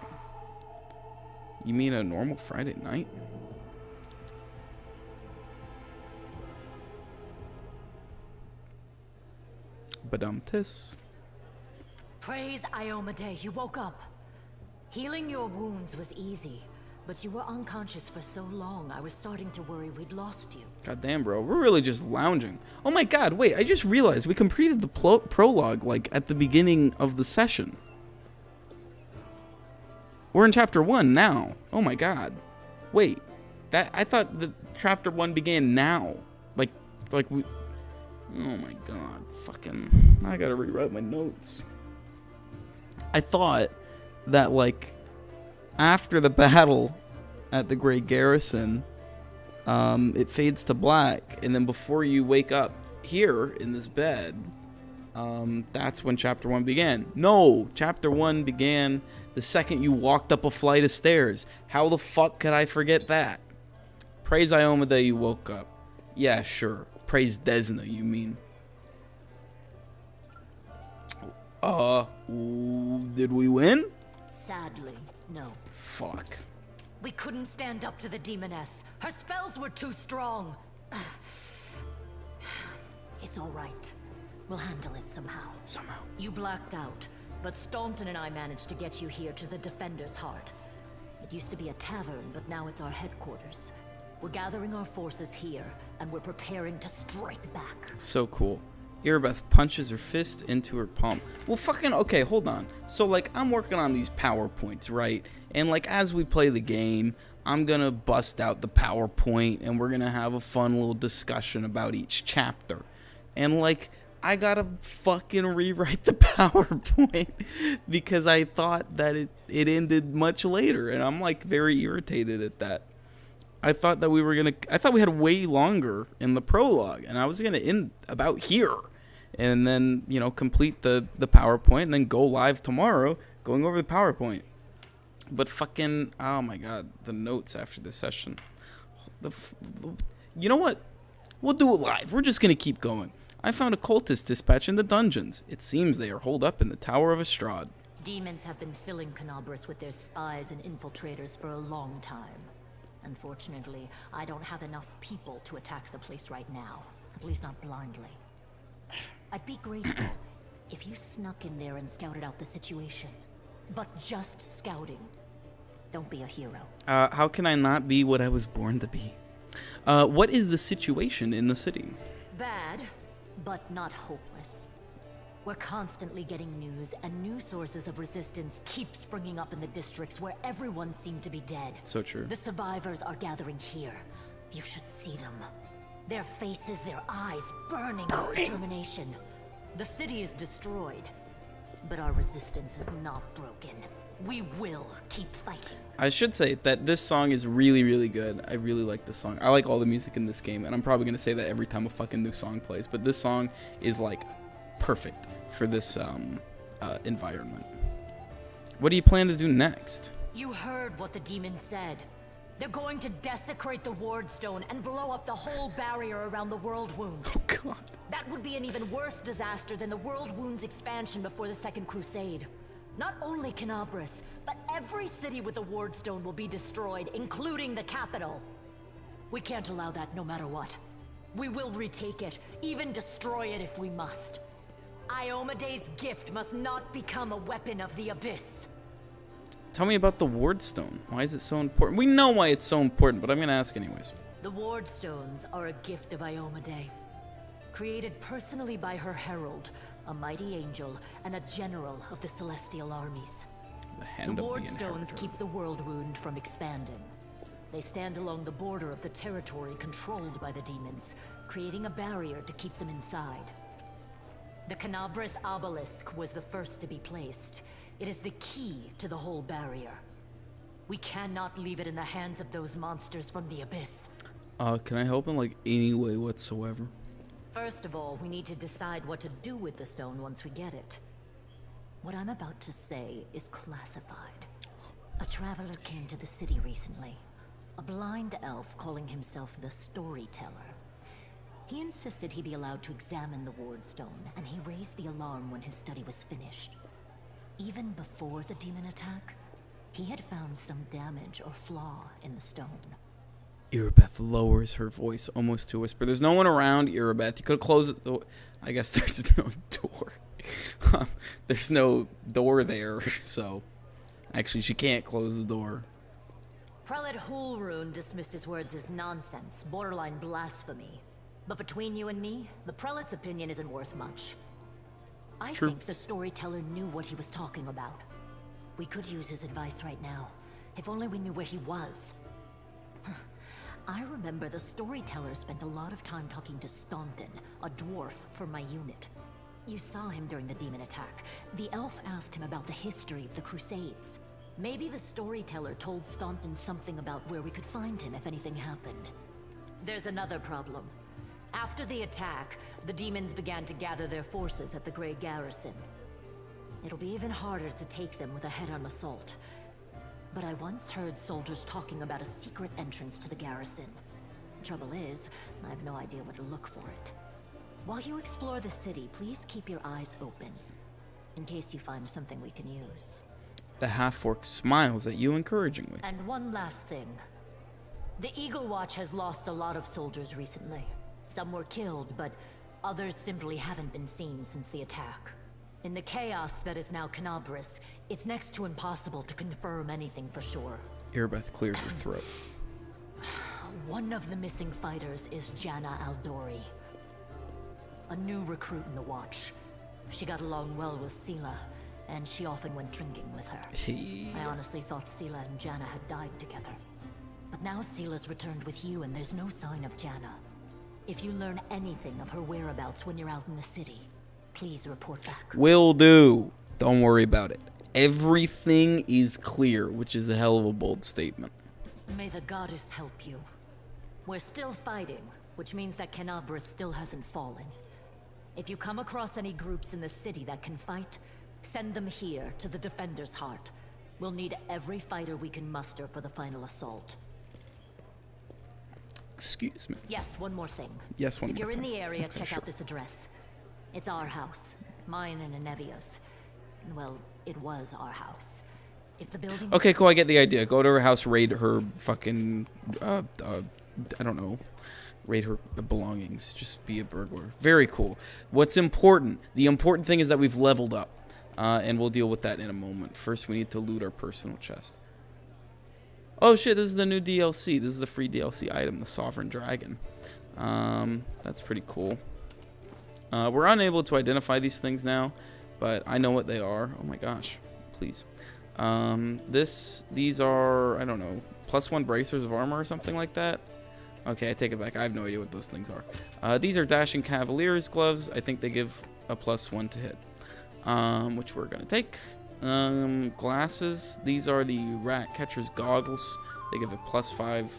A: You mean a normal Friday night? Badum-tis.
C: Praise Iomedae, you woke up. Healing your wounds was easy, but you were unconscious for so long, I was starting to worry we'd lost you.
A: God damn, bro. We're really just lounging. Oh my god, wait, I just realized we completed the prologue, like, at the beginning of the session. We're in chapter 1 now. Oh my god. Wait, I thought the chapter 1 began now. Like we... Oh my god. Fucking... I gotta rewrite my notes. I thought that, like, after the battle at the Great Garrison, it fades to black, and then before you wake up here in this bed, that's when chapter 1 began. No, chapter 1 began the second you walked up a flight of stairs. How the fuck could I forget that? Praise Iomedae, you woke up. Yeah, sure. Praise Desna, you mean. Did we win?
C: Sadly, no.
A: Fuck.
C: We couldn't stand up to the demoness. Her spells were too strong. It's all right. We'll handle it somehow.
A: Somehow.
C: You blacked out, but Staunton and I managed to get you here to the Defender's Heart. It used to be a tavern, but now it's our headquarters. We're gathering our forces here, and we're preparing to strike back.
A: So cool. Irabeth punches her fist into her palm. Well, fucking, okay, hold on. So, like, I'm working on these PowerPoints, right? And, like, as we play the game, I'm gonna bust out the PowerPoint, and we're gonna have a fun little discussion about each chapter. And, like, I gotta fucking rewrite the PowerPoint because I thought that it ended much later, and I'm, like, very irritated at that. I thought that we had way longer in the prologue, and I was gonna end about here, and then, you know, complete the PowerPoint, and then go live tomorrow, going over the PowerPoint. But fucking, oh my god, the notes after this session. You know what? We'll do it live. We're just gonna keep going. I found a cultist dispatch in the dungeons. It seems they are holed up in the Tower of Estrad.
C: Demons have been filling Canabras with their spies and infiltrators for a long time. Unfortunately, I don't have enough people to attack the place right now. At least not blindly. I'd be grateful if you snuck in there and scouted out the situation. But just scouting. Don't be a hero.
A: How can I not be what I was born to be? What is the situation in the city?
C: Bad, but not hopeless. We're constantly getting news, and new sources of resistance keep springing up in the districts where everyone seemed to be dead.
A: So true.
C: The survivors are gathering here. You should see them. Their faces, their eyes burning with determination. The city is destroyed, but our resistance is not broken. We will keep fighting.
A: I should say that this song is really, really good. I really like this song. I like all the music in this game, and I'm probably going to say that every time a fucking new song plays, but this song is, like, perfect for this environment. What do you plan to do next?
C: You heard what the demon said. They're going to desecrate the Wardstone and blow up the whole barrier around the World Wound.
A: Oh god.
C: That would be an even worse disaster than the World Wound's expansion before the Second Crusade. Not only Canabras, but every city with a Wardstone will be destroyed, including the capital. We can't allow that no matter what. We will retake it, even destroy it if we must. Iomedae's gift must not become a weapon of the Abyss.
A: Tell me about the Wardstone. Why is it so important? We know why it's so important, but I'm going to ask anyways.
C: The Wardstones are a gift of Iomedae. Created personally by her herald, a mighty angel, and a general of the celestial armies. The Wardstones keep the World Wound from expanding. They stand along the border of the territory controlled by the demons, creating a barrier to keep them inside. The Canabras obelisk was the first to be placed. It is the key to the whole barrier. We cannot leave it in the hands of those monsters from the Abyss.
A: Can I help in, like, any way whatsoever?
C: First of all, we need to decide what to do with the stone once we get it. What I'm about to say is classified. A traveler came to the city recently. A blind elf calling himself the Storyteller. He insisted he be allowed to examine the ward stone, and he raised the alarm when his study was finished. Even before the demon attack, he had found some damage or flaw in the stone.
A: Irabeth lowers her voice almost to a whisper. There's no one around, Irabeth. You could close it. I guess there's no door. There's no door there, so actually she can't close the door.
C: Prelate Hulrune dismissed his words as nonsense, borderline blasphemy. But between you and me, the prelate's opinion isn't worth much. I think the storyteller knew what he was talking about. We could use his advice right now, if only we knew where he was. I remember the storyteller spent a lot of time talking to Staunton, a dwarf from my unit. You saw him during the demon attack. The elf asked him about the history of the Crusades. Maybe the storyteller told Staunton something about where we could find him if anything happened. There's another problem. After the attack, the demons began to gather their forces at the Grey Garrison. It'll be even harder to take them with a head-on assault. But I once heard soldiers talking about a secret entrance to the garrison. Trouble is, I have no idea where to look for it. While you explore the city, please keep your eyes open, in case you find something we can use.
A: The half-orc smiles at you encouragingly.
C: And one last thing. The Eagle Watch has lost a lot of soldiers recently. Some were killed, but others simply haven't been seen since the attack. In the chaos that is now Canabris, it's next to impossible to confirm anything for sure.
A: Irabeth clears her throat.
C: One of the missing fighters is Janna Aldori, a new recruit in the Watch. She got along well with Sela, and she often went drinking with her. I honestly thought Sela and Janna had died together. But now Sela's returned with you, and there's no sign of Janna. If you learn anything of her whereabouts when you're out in the city, please report back.
A: Will do. Don't worry about it. Everything is clear, which is a hell of a bold statement.
C: May the goddess help you. We're still fighting, which means that Canabris still hasn't fallen. If you come across any groups in the city that can fight, send them here to the Defender's Heart. We'll need every fighter we can muster for the final assault.
A: Excuse me.
C: Yes, one more thing.
A: Yes, one
C: If
A: more
C: you're in
A: thing.
C: the area,
A: Okay,
C: check
A: sure.
C: out this address. It's our house. Mine and Anevia's. Well, it was our house. If the building...
A: Okay, cool. I get the idea. Go to her house, raid her fucking... I don't know. Raid her belongings. Just be a burglar. Very cool. What's important? The important thing is that we've leveled up. And we'll deal with that in a moment. First, we need to loot our personal chest. Oh shit, this is the new DLC. This is the free DLC item, the Sovereign Dragon. That's pretty cool. We're unable to identify these things now, but I know what they are. Oh my gosh, please. These are, I don't know, +1 bracers of armor or something like that. Okay, I take it back. I have no idea what those things are. These are Dashing Cavalier's gloves. I think they give a +1 to hit, which we're gonna take. Glasses. These are the Rat Catcher's goggles. They give a +5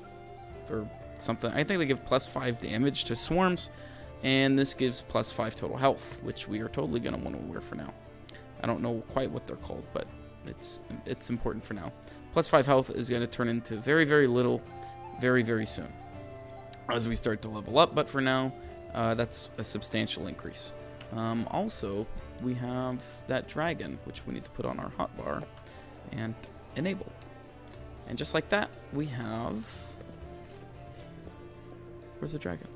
A: or something. I think they give +5 damage to swarms, and this gives +5 total health, which we are totally gonna want to wear for now. I don't know quite what they're called, but it's important for now. +5 health is gonna turn into very, very little, very, very soon as we start to level up. But for now, that's a substantial increase. Also, we have that dragon, which we need to put on our hotbar and enable. And just like that, we have... Where's the dragon?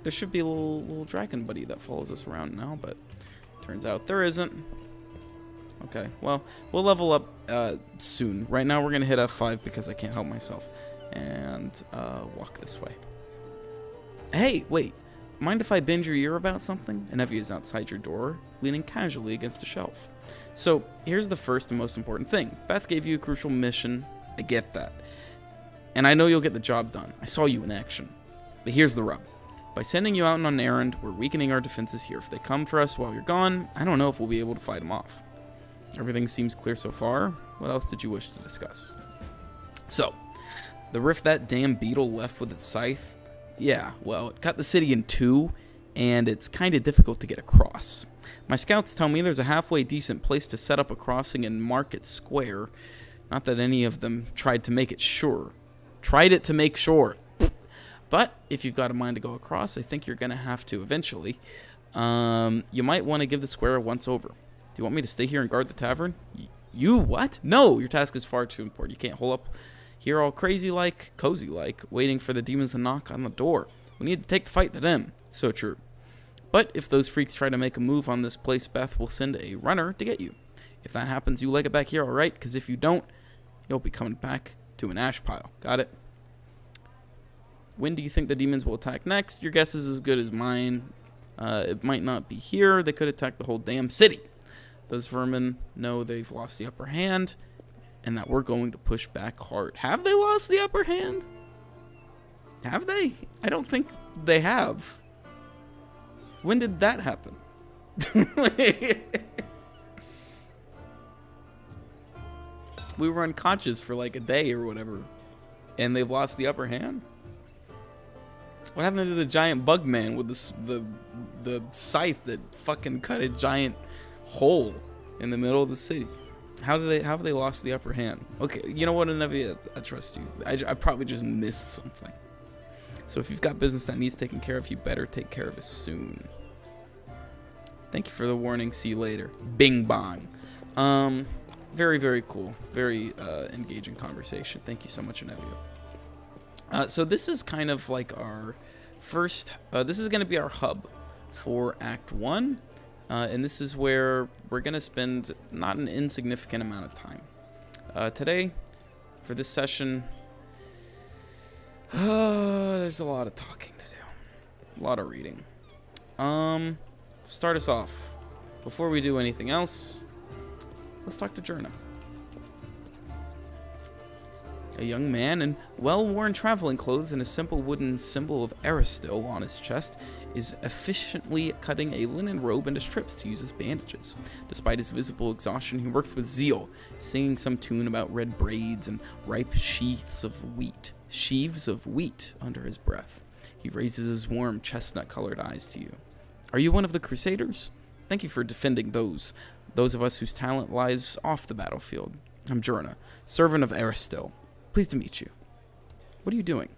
A: There should be a little dragon buddy that follows us around now, but turns out there isn't. Okay, well, we'll level up soon. Right now, we're going to hit F5 because I can't help myself. And walk this way. Hey, wait. Mind if I bend your ear about something? Anevia is outside your door, leaning casually against a shelf. So, here's the first and most important thing. Beth gave you a crucial mission. I get that. And I know you'll get the job done. I saw you in action. But here's the rub. By sending you out on an errand, we're weakening our defenses here. If they come for us while you're gone, I don't know if we'll be able to fight them off. Everything seems clear so far. What else did you wish to discuss? So, the rift that damn beetle left with its scythe, yeah, well, it cut the city in two, and it's kind of difficult to get across. My scouts tell me there's a halfway decent place to set up a crossing in Market Square. Not that any of them tried to make it sure. Tried it to make sure. But if you've got a mind to go across, I think you're going to have to eventually. You might want to give the square a once over. Do you want me to stay here and guard the tavern? You what? No, your task is far too important. You can't hole up here all crazy-like, cozy-like, waiting for the demons to knock on the door. We need to take the fight to them. So true. But if those freaks try to make a move on this place, Beth will send a runner to get you. If that happens, you leg it back here, alright? Because if you don't, you'll be coming back to an ash pile. Got it? When do you think the demons will attack next? Your guess is as good as mine. It might not be here. They could attack the whole damn city. Those vermin know they've lost the upper hand, and that we're going to push back hard. Have they lost the upper hand? Have they? I don't think they have. When did that happen? We were unconscious for like a day or whatever, and they've lost the upper hand? What happened to the giant bug man with the scythe that fucking cut a giant hole in the middle of the city? How have they lost the upper hand? Okay, you know what, Anevia, I trust you. I probably just missed something. So if you've got business that needs taken care of, you better take care of it soon. Thank you for the warning. See you later. Bing bong. Very, very cool. Very engaging conversation. Thank you so much, Anevia. So this is kind of like our first, this is going to be our hub for Act 1, and this is where we're going to spend not an insignificant amount of time. Today, for this session, there's a lot of talking to do, a lot of reading. To start us off, before we do anything else, let's talk to Jurna. A young man in well-worn traveling clothes and a simple wooden symbol of Aristil on his chest is efficiently cutting a linen robe into strips to use as bandages. Despite his visible exhaustion, he works with zeal, singing some tune about red braids and ripe sheaves of wheat under his breath. He raises his warm chestnut-colored eyes to you. Are you one of the Crusaders? Thank you for defending those of us whose talent lies off the battlefield. I'm Jurna, servant of Aristil. Pleased to meet you. What are you doing?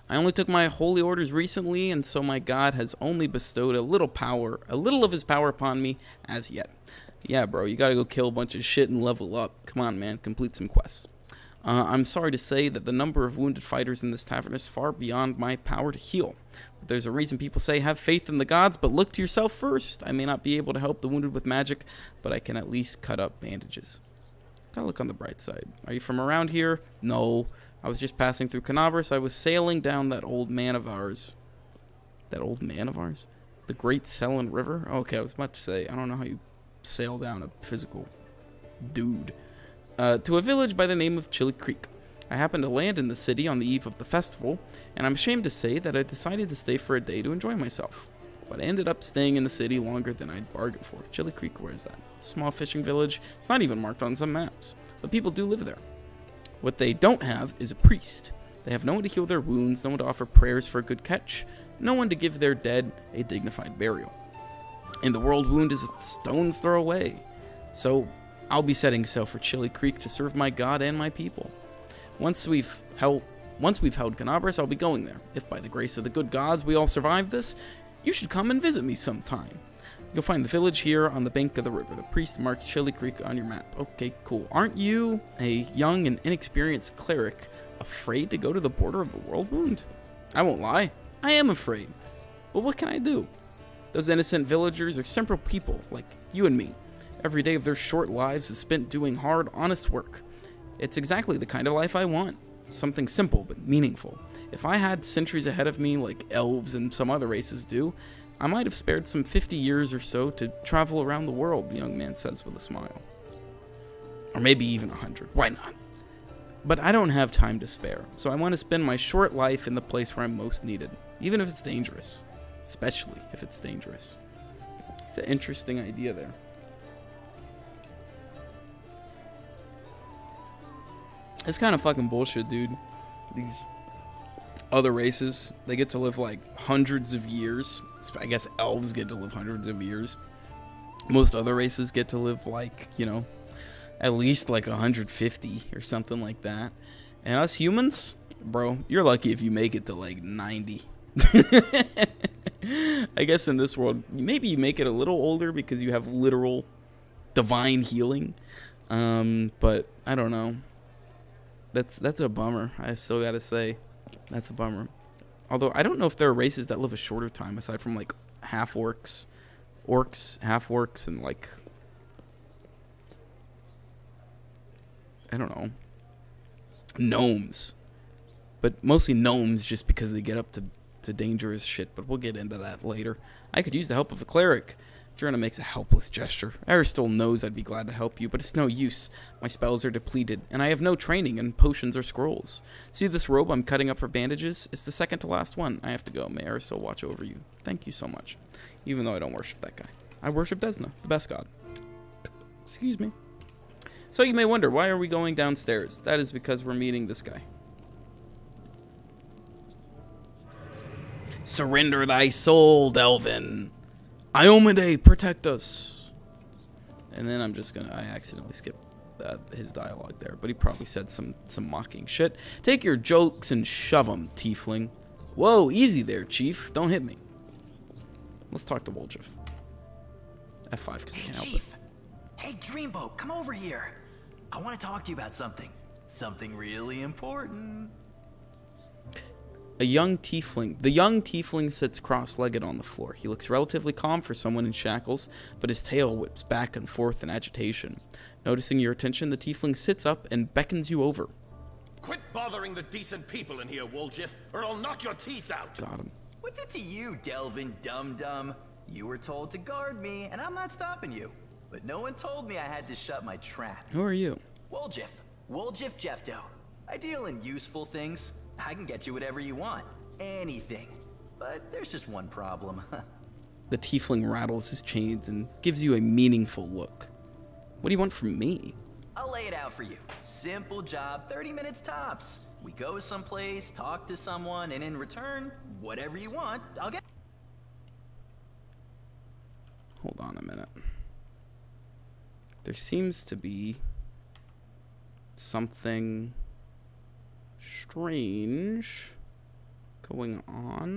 A: I only took my holy orders recently, and so my god has only bestowed a little of his power upon me as yet. Yeah, bro, you gotta go kill a bunch of shit and level up. Come on, man, complete some quests. I'm sorry to say that the number of wounded fighters in this tavern is far beyond my power to heal. But there's a reason people say have faith in the gods, but look to yourself first. I may not be able to help the wounded with magic, but I can at least cut up bandages. Gotta look on the bright side. Are you from around here? No. I was just passing through Canabras. I was sailing down that old man of ours. That old man of ours? The Great Selin River? Okay, I was about to say, I don't know how you sail down a physical dude. To a village by the name of Chili Creek. I happened to land in the city on the eve of the festival, and I'm ashamed to say that I decided to stay for a day to enjoy myself. But I ended up staying in the city longer than I'd bargained for. Chili Creek, where is that? Small fishing village. It's not even marked on some maps. But people do live there. What they don't have is a priest. They have no one to heal their wounds, no one to offer prayers for a good catch, no one to give their dead a dignified burial. And the world wound is a stone's throw away. So I'll be setting sail for Chili Creek to serve my god and my people. Once we've held Canabras, I'll be going there. If by the grace of the good gods we all survive this, you should come and visit me sometime. You'll find the village here on the bank of the river. The priest marks Chili Creek on your map. Okay, cool. Aren't you, a young and inexperienced cleric, afraid to go to the border of the world wound? I won't lie. I am afraid. But what can I do? Those innocent villagers are simple people like you and me. Every day of their short lives is spent doing hard, honest work. It's exactly the kind of life I want. Something simple but meaningful. If I had centuries ahead of me like elves and some other races do, I might have spared some 50 years or so to travel around the world, the young man says with a smile. Or maybe even 100. Why not? But I don't have time to spare, so I want to spend my short life in the place where I'm most needed, even if it's dangerous. Especially if it's dangerous. It's an interesting idea there. It's kind of fucking bullshit, dude. These other races, they get to live like hundreds of years. I guess elves get to live hundreds of years. Most other races get to live like, you know, at least like 150 or something like that. And us humans, bro, you're lucky if you make it to like 90. I guess in this world, maybe you make it a little older because you have literal divine healing. But I don't know. That's a bummer. I still gotta say, that's a bummer. Although I don't know if there are races that live a shorter time aside from like half orcs, half orcs, and like, I don't know, gnomes. But mostly gnomes just because they get up to dangerous shit. But we'll get into that later. I could use the help of a cleric. Joanna makes a helpless gesture. Aristol knows I'd be glad to help you, but it's no use. My spells are depleted, and I have no training in potions or scrolls. See this robe I'm cutting up for bandages? It's the second to last one. I have to go. May Aristol watch over you. Thank you so much. Even though I don't worship that guy. I worship Desna, the best god. Excuse me. So you may wonder, why are we going downstairs? That is because we're meeting this guy. Surrender thy soul, Delvin. Iomade, protect us. And then I'm just gonna, I accidentally skipped his dialogue there, but he probably said some mocking shit. Take your jokes and shove them, tiefling. Whoa, easy there, chief. Don't hit me. Let's talk to Woljif. F5 because I can't help it.
K: Chief. Hey, Dreamboat, come over here. I want to talk to you about something. Something really important.
A: The young tiefling sits cross-legged on the floor. He looks relatively calm for someone in shackles, but his tail whips back and forth in agitation. Noticing your attention, the tiefling sits up and beckons you over.
J: Quit bothering the decent people in here, Woljif, or I'll knock your teeth out.
A: Got him.
K: What's it to you, Delvin Dum-Dum? You were told to guard me, and I'm not stopping you. But no one told me I had to shut my trap.
A: Who are you?
K: Woljif Jeffdo. I deal in useful things. I can get you whatever you want. Anything. But there's just one problem.
A: The tiefling rattles his chains and gives you a meaningful look. What do you want from me?
K: I'll lay it out for you. Simple job, 30 minutes tops. We go someplace, talk to someone, and in return, whatever you want, I'll get.
A: Hold on a minute. There seems to be something strange going on.